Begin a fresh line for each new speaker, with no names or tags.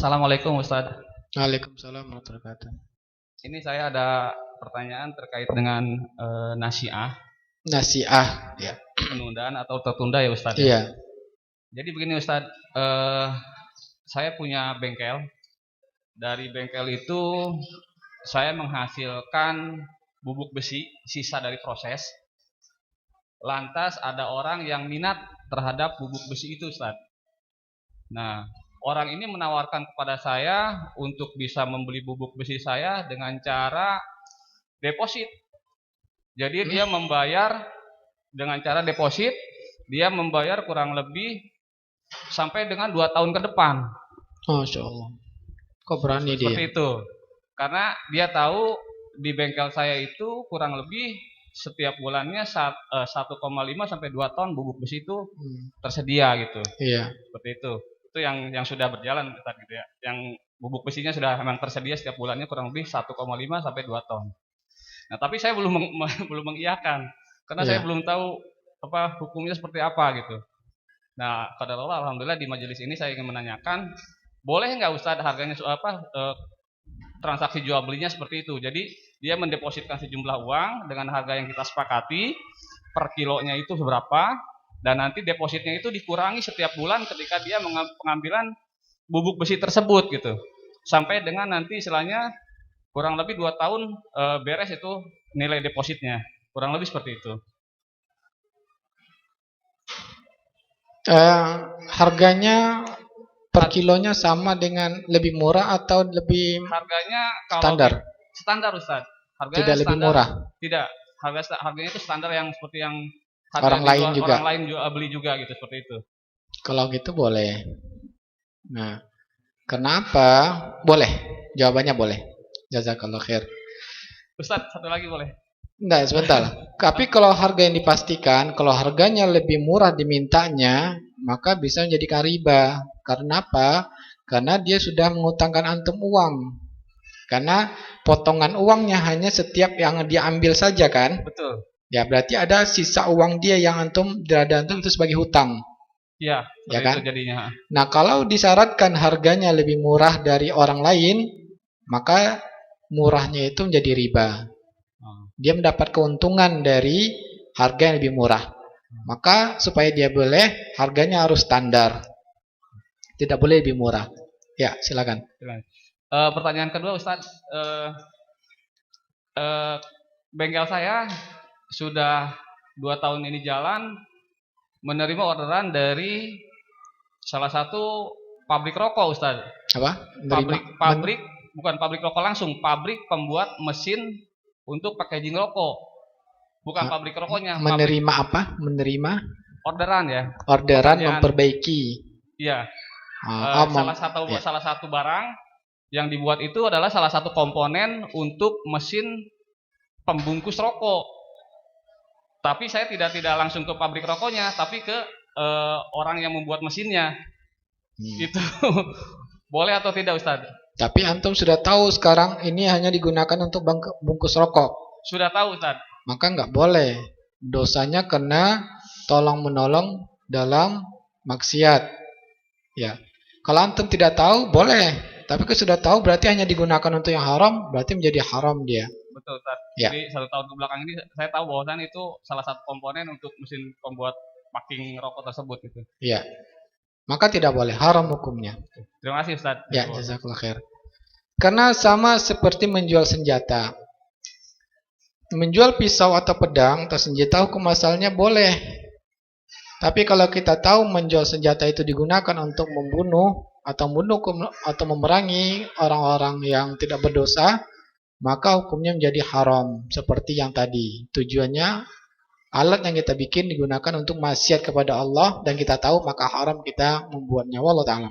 Assalamualaikum Ustaz.
Waalaikumsalam warahmatullahi wabarakatuh.
Ini saya ada pertanyaan terkait dengan nasiah,
Nasiah, ya.
penundaan atau tertunda ya Ustaz.
Iya.
Jadi begini Ustaz, saya punya bengkel. Dari bengkel itu saya menghasilkan bubuk besi sisa dari proses. Lantas ada orang yang minat terhadap bubuk besi itu Ustaz. Nah, orang ini menawarkan kepada saya untuk bisa membeli bubuk besi saya dengan cara deposit. Jadi dia membayar dengan cara deposit, dia membayar kurang lebih sampai dengan 2 tahun ke depan.
Masya Allah. Kok berani dia?
Seperti itu. Karena dia tahu di bengkel saya itu kurang lebih setiap bulannya 1,5 sampai 2 ton bubuk besi itu tersedia gitu.
Iya.
Seperti itu. Itu yang sudah berjalan Ustaz, gitu ya. Yang bubuk besinya sudah memang tersedia setiap bulannya kurang lebih 1,5 sampai 2 ton. Nah, tapi saya belum mengiyakan karena saya belum tahu apa hukumnya seperti apa gitu. Nah, qadarullah alhamdulillah di majelis ini saya ingin menanyakan, boleh nggak Ustaz harganya transaksi jual belinya seperti itu. Jadi dia mendepositkan sejumlah uang dengan harga yang kita sepakati, per kilonya itu seberapa, dan nanti depositnya itu dikurangi setiap bulan ketika dia pengambilan bubuk besi tersebut gitu. Sampai dengan nanti istilahnya kurang lebih 2 tahun beres itu nilai depositnya. Kurang lebih seperti itu.
Harganya per kilonya sama dengan lebih murah atau lebih
harganya kalau
standar?
Standar Ustaz. Harganya
tidak
standar,
lebih murah?
Tidak. Harganya itu standar yang seperti yang
orang lain juga.
Orang lain beli juga gitu, seperti itu.
Kalau gitu boleh. Nah, kenapa? Boleh. Jawabannya boleh. Jazakallah khair.
Ustaz, satu lagi boleh?
Enggak, sebentar. Tapi kalau harga yang dipastikan, kalau harganya lebih murah dimintanya, maka bisa menjadikan riba. Karena apa? Karena dia sudah mengutangkan antum uang. Karena potongan uangnya hanya setiap yang dia ambil saja kan?
Betul.
Ya, berarti ada sisa uang dia yang antum dirada antum itu sebagai hutang.
Iya,
ya kan?
Itu jadinya.
Nah, kalau disyaratkan harganya lebih murah dari orang lain, maka murahnya itu menjadi riba. Dia mendapat keuntungan dari harga yang lebih murah. Maka supaya dia boleh, harganya harus standar. Tidak boleh lebih murah. Ya, silakan.
Pertanyaan kedua Ustaz, bengkel saya sudah 2 tahun ini jalan, menerima orderan dari salah satu pabrik rokok Ustaz.
Apa?
Bukan pabrik rokok langsung, pabrik pembuat mesin untuk packaging rokok. Bukan pabrik rokoknya.
Menerima apa? Menerima
orderan ya.
Orderan memperbaiki.
Iya. Salah satu barang yang dibuat itu adalah salah satu komponen untuk mesin pembungkus rokok. Tapi saya tidak langsung ke pabrik rokoknya, tapi ke orang yang membuat mesinnya. Itu boleh atau tidak Ustaz?
Tapi antum sudah tahu sekarang ini hanya digunakan untuk bungkus rokok.
Sudah tahu Ustaz.
Maka nggak boleh. Dosanya kena tolong menolong dalam maksiat. Ya. Kalau antum tidak tahu boleh. Tapi kalau sudah tahu berarti hanya digunakan untuk yang haram, berarti menjadi haram dia.
Betul Ustaz.
Ya.
Jadi 1 tahun kebelakang ini saya tahu bahwasan itu salah satu komponen untuk mesin pembuat packing rokok tersebut gitu.
Iya. Maka tidak boleh, haram hukumnya.
Terima kasih Ustaz.
Ya, jazakallah khair. Karena sama seperti menjual senjata. Menjual pisau atau pedang atau senjata hukum asalnya boleh. Tapi kalau kita tahu menjual senjata itu digunakan untuk membunuh atau memerangi orang-orang yang tidak berdosa, maka hukumnya menjadi haram. Seperti yang tadi. Tujuannya alat yang kita bikin digunakan untuk maksiat kepada Allah dan kita tahu maka haram kita membuatnya. Wallahu ta'ala.